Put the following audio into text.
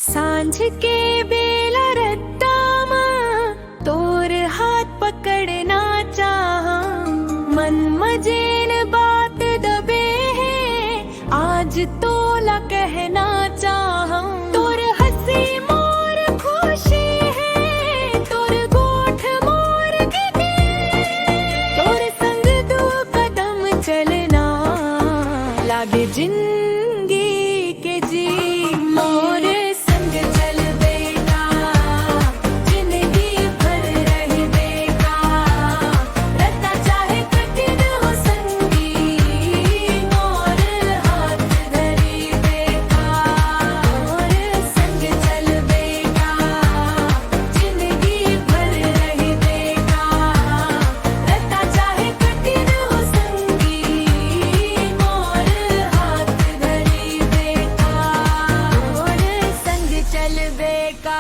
सांझ के बेला रत्ता मां तोर हाथ पकड़ना चाहा, मन मजेन बात दबे है आज तोला कहना चाहा। तोर हंसी मोर खुशी है, तोर गोठ मोर गिने, तोर संग दो कदम चलना लागे जिंदगी के जी। मोर संग चल बेटा जिंदगी भर रही बेटा, रत्ता चाहे कठिन हो संगी मोर हाथ धरी बेटा। मोर संग चल बेटा जिंदगी भर रही बेटा, रत्ता चाहे कठिन हो संगी मोर हाथ धरी बेटा। मोर संग चल बेटा।